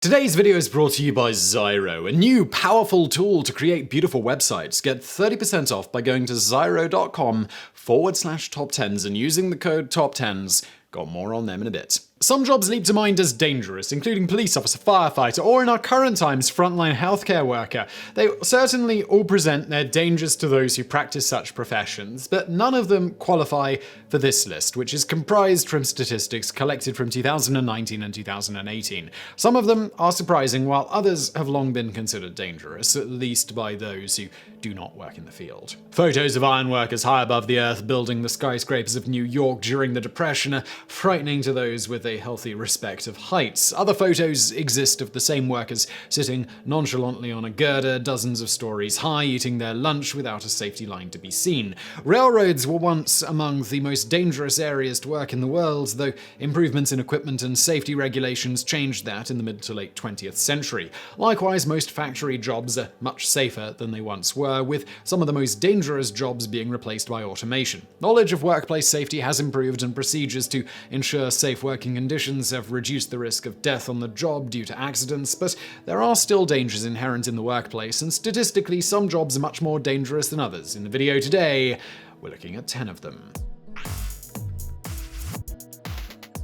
Today's video is brought to you by Zyro, a new powerful tool to create beautiful websites. Get 30% off by going to zyro.com/TopTenz and using the code TopTenz. Got more on them in a bit. Some jobs leap to mind as dangerous, including police officer, firefighter, or in our current times, frontline healthcare worker. They certainly all present their dangers to those who practice such professions, but none of them qualify for this list, which is comprised from statistics collected from 2019 and 2018. Some of them are surprising, while others have long been considered dangerous, at least by those who do not work in the field. Photos of ironworkers high above the earth building the skyscrapers of New York during the Depression are frightening to those with a healthy respect of heights. Other photos exist of the same workers sitting nonchalantly on a girder, dozens of stories high, eating their lunch without a safety line to be seen. Railroads were once among the most dangerous areas to work in the world, though improvements in equipment and safety regulations changed that in the mid to late 20th century. Likewise, most factory jobs are much safer than they once were, with some of the most dangerous jobs being replaced by automation. Knowledge of workplace safety has improved, and procedures to ensure safe working conditions have reduced the risk of death on the job due to accidents, but there are still dangers inherent in the workplace, and statistically some jobs are much more dangerous than others. In the video today, we're looking at 10 of them.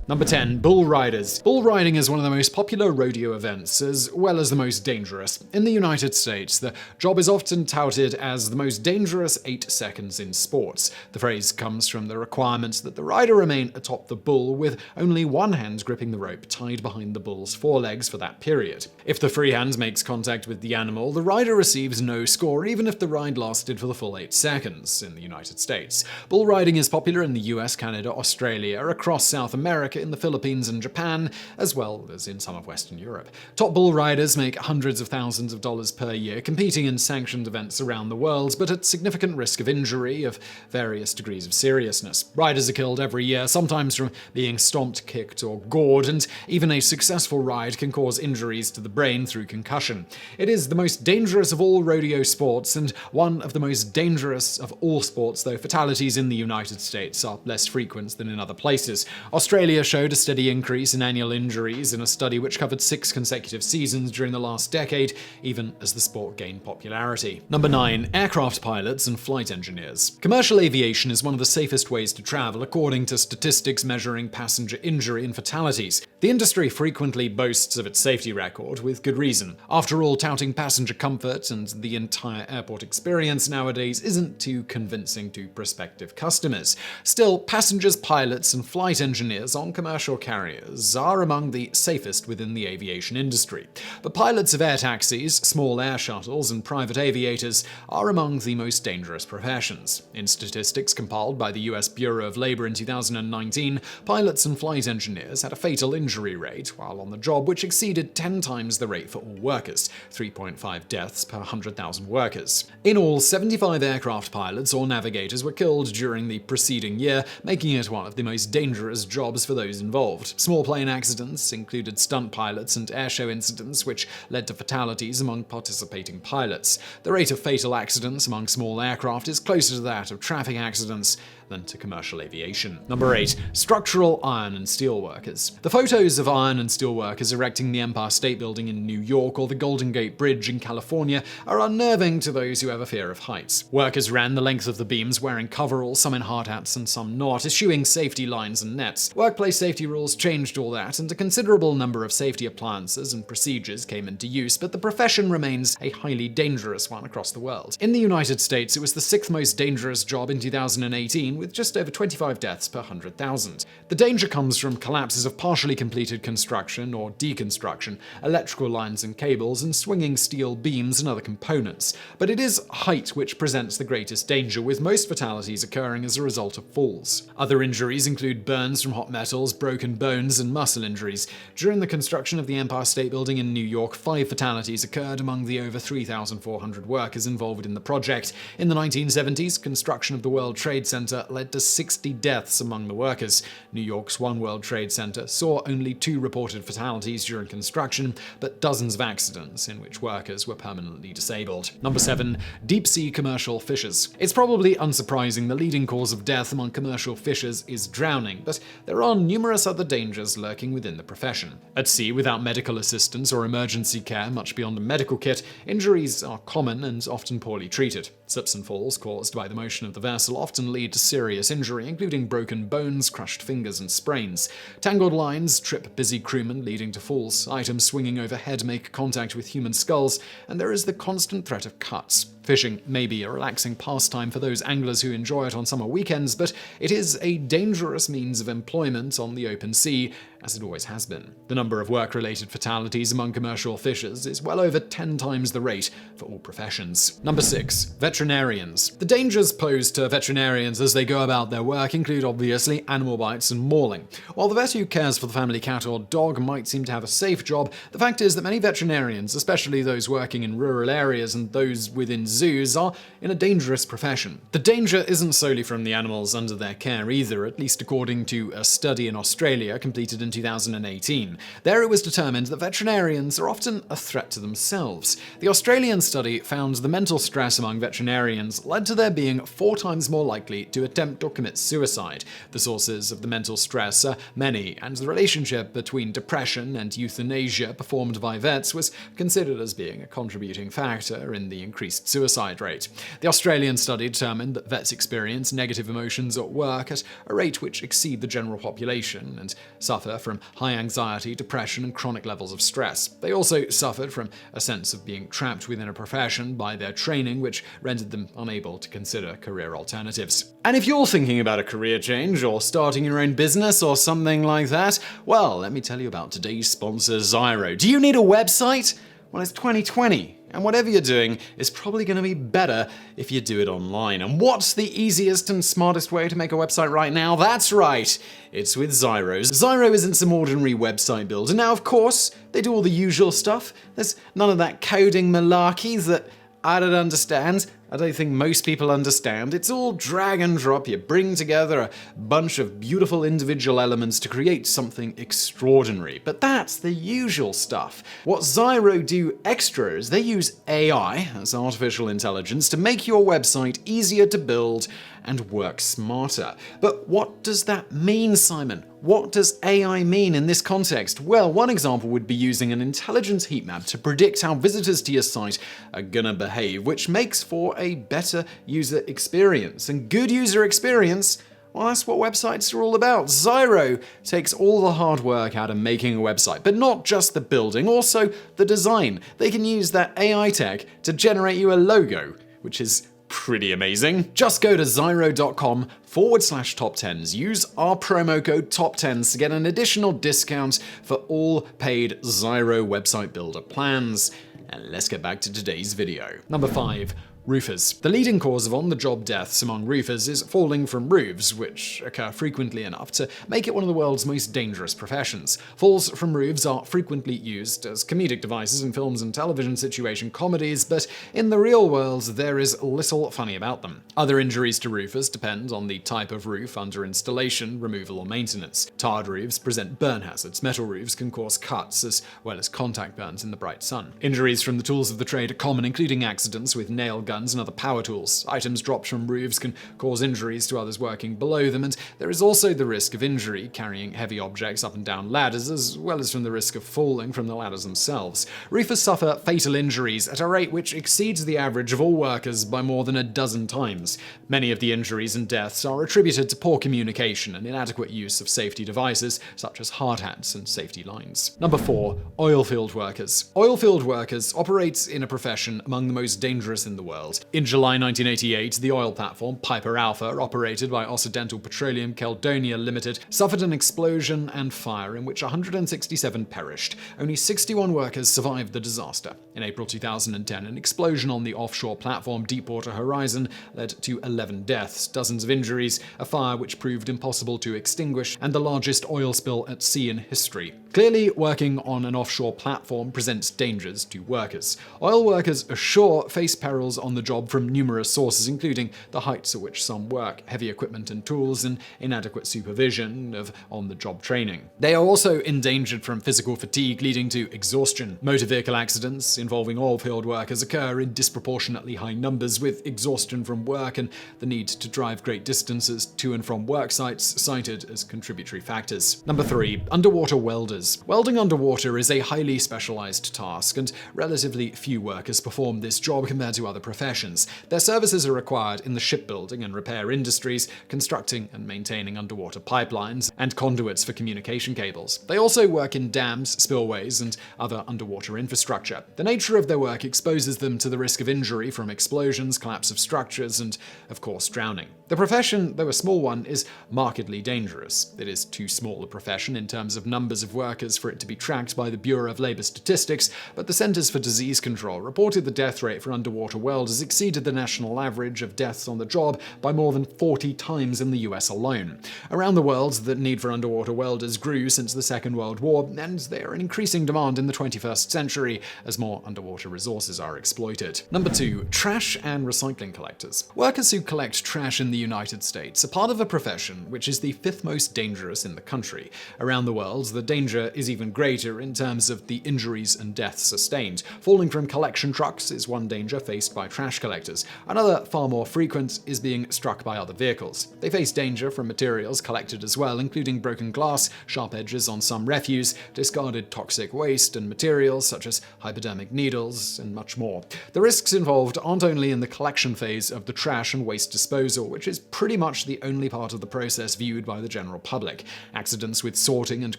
Number 10. Bull riders. Bull riding is one of the most popular rodeo events, as well as the most dangerous. In the United States, the job is often touted as the most dangerous 8 seconds in sports. The phrase comes from the requirement that the rider remain atop the bull with only one hand gripping the rope tied behind the bull's forelegs for that period. If the free hand makes contact with the animal, the rider receives no score, even if the ride lasted for the full 8 seconds in the United States. Bull riding is popular in the US, Canada, Australia, across South America, in the Philippines and Japan, as well as in some of Western Europe. Top bull riders make hundreds of thousands of dollars per year, competing in sanctioned events around the world, but at significant risk of injury of various degrees of seriousness. Riders are killed every year, sometimes from being stomped, kicked, or gored, and even a successful ride can cause injuries to the brain through concussion. It is the most dangerous of all rodeo sports, and one of the most dangerous of all sports, though fatalities in the United States are less frequent than in other places. Australia showed a steady increase in annual injuries in a study which covered 6 consecutive seasons during the last decade, even as the sport gained popularity. Number 9. Aircraft pilots and flight engineers. Commercial aviation is one of the safest ways to travel, according to statistics measuring passenger injury and fatalities. The industry frequently boasts of its safety record, with good reason. After all, touting passenger comfort and the entire airport experience nowadays isn't too convincing to prospective customers. Still, passengers, pilots, and flight engineers on commercial carriers are among the safest within the aviation industry. But pilots of air taxis, small air shuttles, and private aviators are among the most dangerous professions. In statistics compiled by the US Bureau of Labor in 2019, pilots and flight engineers had a fatal injury rate while on the job which exceeded 10 times the rate for all workers, 3.5 deaths per 100,000 workers. In all, 75 aircraft pilots or navigators were killed during the preceding year, making it one of the most dangerous jobs for those involved. Small plane accidents included stunt pilots and airshow incidents which led to fatalities among participating pilots. The rate of fatal accidents among small aircraft is closer to that of traffic accidents than to commercial aviation. Number 8. Structural iron and steel workers. The photos of iron and steel workers erecting the Empire State Building in New York or the Golden Gate Bridge in California are unnerving to those who have a fear of heights. Workers ran the length of the beams wearing coveralls, some in hard hats and some not, eschewing safety lines and nets. Workplace safety rules changed all that, and a considerable number of safety appliances and procedures came into use, but the profession remains a highly dangerous one across the world. In the United States, it was the 6th most dangerous job in 2018, with just over 25 deaths per 100,000. The danger comes from collapses of partially completed construction or deconstruction, electrical lines and cables, and swinging steel beams and other components. But it is height which presents the greatest danger, with most fatalities occurring as a result of falls. Other injuries include burns from hot metals, broken bones, and muscle injuries. During the construction of the Empire State Building in New York, 5 fatalities occurred among the over 3,400 workers involved in the project. In the 1970s, construction of the World Trade Center led to 60 deaths among the workers. New York's One World Trade Center saw only 2 reported fatalities during construction, but dozens of accidents in which workers were permanently disabled. Number 7. Deep-sea commercial fishers. It's probably unsurprising the leading cause of death among commercial fishers is drowning, but there are numerous other dangers lurking within the profession. At sea, without medical assistance or emergency care much beyond a medical kit, injuries are common and often poorly treated. Slips and falls caused by the motion of the vessel often lead to serious injury, including broken bones, crushed fingers, and sprains. Tangled lines trip busy crewmen, leading to falls. Items swinging overhead make contact with human skulls, and there is the constant threat of cuts. Fishing may be a relaxing pastime for those anglers who enjoy it on summer weekends, but it is a dangerous means of employment on the open sea, as it always has been. The number of work-related fatalities among commercial fishers is well over 10 times the rate for all professions. Number 6. Veterinarians. The dangers posed to veterinarians as they go about their work include, obviously, animal bites and mauling. While the vet who cares for the family cat or dog might seem to have a safe job, the fact is that many veterinarians, especially those working in rural areas and those within zoos, are in a dangerous profession. The danger isn't solely from the animals under their care either, at least according to a study in Australia completed in 2018. There it was determined that veterinarians are often a threat to themselves. The Australian study found the mental stress among veterinarians led to their being 4 times more likely to attempt or commit suicide. The sources of the mental stress are many, and the relationship between depression and euthanasia performed by vets was considered as being a contributing factor in the increased suicide rate. The Australian study determined that vets experience negative emotions at work at a rate which exceed the general population and suffer from high anxiety, depression, and chronic levels of stress. They also suffered from a sense of being trapped within a profession by their training, which rendered them unable to consider career alternatives. And if you're thinking about a career change or starting your own business or something like that, well, let me tell you about today's sponsor, Xyro. Do you need a website? Well, it's 2020. And whatever you're doing is probably going to be better if you do it online. And what's the easiest and smartest way to make a website right now? That's right, it's with Xyro. Xyro isn't some ordinary website builder. Now, of course, they do all the usual stuff. There's none of that coding malarkey that I don't understand. I don't think most people understand. It's all drag and drop. You bring together a bunch of beautiful individual elements to create something extraordinary. But that's the usual stuff. What Xyro do extra is they use AI, as artificial intelligence, to make your website easier to build and work smarter. But what does that mean, Simon? What does AI mean in this context? Well, one example would be using an intelligent heat map to predict how visitors to your site are gonna behave, which makes for a better user experience. And good user experience, well, that's what websites are all about. Xyro takes all the hard work out of making a website, but not just the building, also the design. They can use that AI tech to generate you a logo, which is pretty amazing. Just go to Xyro.com/TopTenz. Use our promo code TopTenz to get an additional discount for all paid Xyro website builder plans. And let's get back to today's video. Number 5. Roofers. The leading cause of on-the-job deaths among roofers is falling from roofs, which occur frequently enough to make it one of the world's most dangerous professions. Falls from roofs are frequently used as comedic devices in films and television situation comedies, but in the real world, there is little funny about them. Other injuries to roofers depend on the type of roof under installation, removal, or maintenance. Tarred roofs present burn hazards. Metal roofs can cause cuts, as well as contact burns in the bright sun. Injuries from the tools of the trade are common, including accidents with nail guns and other power tools. Items dropped from roofs can cause injuries to others working below them, and there is also the risk of injury carrying heavy objects up and down ladders, as well as from the risk of falling from the ladders themselves. Roofers suffer fatal injuries at a rate which exceeds the average of all workers by more than a dozen times. Many of the injuries and deaths are attributed to poor communication and inadequate use of safety devices, such as hard hats and safety lines. Number 4. Oilfield workers. Oilfield workers operate in a profession among the most dangerous in the world. In July 1988, the oil platform Piper Alpha, operated by Occidental Petroleum Caledonia Limited, suffered an explosion and fire in which 167 perished. Only 61 workers survived the disaster. In April 2010, an explosion on the offshore platform Deepwater Horizon led to 11 deaths, dozens of injuries, a fire which proved impossible to extinguish, and the largest oil spill at sea in history. Clearly, working on an offshore platform presents dangers to workers. Oil workers ashore face perils on the job from numerous sources, including the heights at which some work, heavy equipment and tools, and inadequate supervision of on-the-job training. They are also endangered from physical fatigue leading to exhaustion. Motor vehicle accidents involving oilfield workers occur in disproportionately high numbers, with exhaustion from work and the need to drive great distances to and from work sites cited as contributory factors. Number 3. Underwater welders. Welding underwater is a highly specialized task, and relatively few workers perform this job compared to other professions. Their services are required in the shipbuilding and repair industries, constructing and maintaining underwater pipelines and conduits for communication cables. They also work in dams, spillways, and other underwater infrastructure. The nature of their work exposes them to the risk of injury from explosions, collapse of structures, and, of course, drowning. The profession, though a small one, is markedly dangerous. It is too small a profession in terms of numbers of workers for it to be tracked by the Bureau of Labor Statistics, but the Centers for Disease Control reported the death rate for underwater welders exceeded the national average of deaths on the job by more than 40 times in the US alone. Around the world, the need for underwater welders grew since the Second World War, and they are in increasing demand in the 21st century as more underwater resources are exploited. Number 2. Trash and recycling collectors. Workers who collect trash in the United States are part of a profession which is the 5th most dangerous in the country. Around the world, the danger is even greater in terms of the injuries and deaths sustained. Falling from collection trucks is one danger faced by trash collectors. Another, far more frequent, is being struck by other vehicles. They face danger from materials collected as well, including broken glass, sharp edges on some refuse, discarded toxic waste, and materials such as hypodermic needles, and much more. The risks involved aren't only in the collection phase of the trash and waste disposal, which is pretty much the only part of the process viewed by the general public. Accidents with sorting and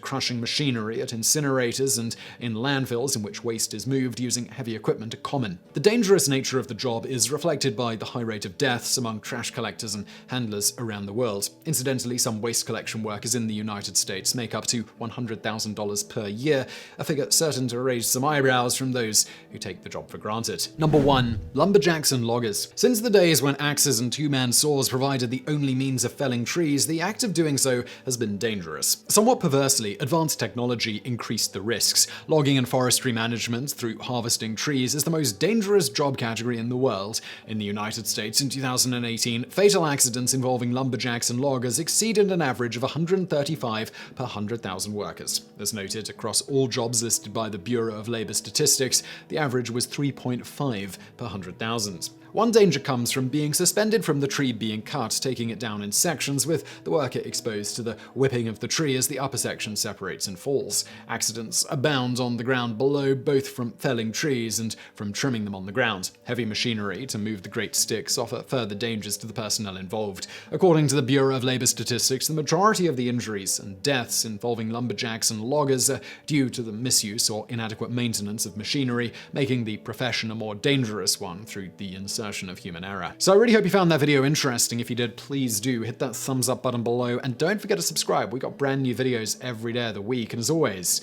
crushing machinery at incinerators and in landfills in which waste is moved using heavy equipment are common. The dangerous nature of the job is reflected by the high rate of deaths among trash collectors and handlers around the world. Incidentally, some waste collection workers in the United States make up to $100,000 per year, a figure certain to raise some eyebrows from those who take the job for granted. Number 1. Lumberjacks and Loggers. Since the days when axes and two-man saws provided the only means of felling trees, the act of doing so has been dangerous. Somewhat perversely, advanced technology increased the risks. Logging and forestry management through harvesting trees is the most dangerous job category in the world. In the United States in 2018, fatal accidents involving lumberjacks and loggers exceeded an average of 135 per 100,000 workers. As noted, across all jobs listed by the Bureau of Labor Statistics, the average was 3.5 per 100,000. One danger comes from being suspended from the tree being cut, taking it down in sections, with the worker exposed to the whipping of the tree as the upper section separates and falls. Accidents abound on the ground below, both from felling trees and from trimming them on the ground. Heavy machinery to move the great sticks offer further dangers to the personnel involved. According to the Bureau of Labor Statistics, the majority of the injuries and deaths involving lumberjacks and loggers are due to the misuse or inadequate maintenance of machinery, making the profession a more dangerous one through the insertion of human error. So I really hope you found that video interesting. If you did, please do hit that thumbs up button below, and don't forget to subscribe. We got brand new videos every day of the week, and as always,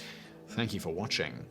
thank you for watching.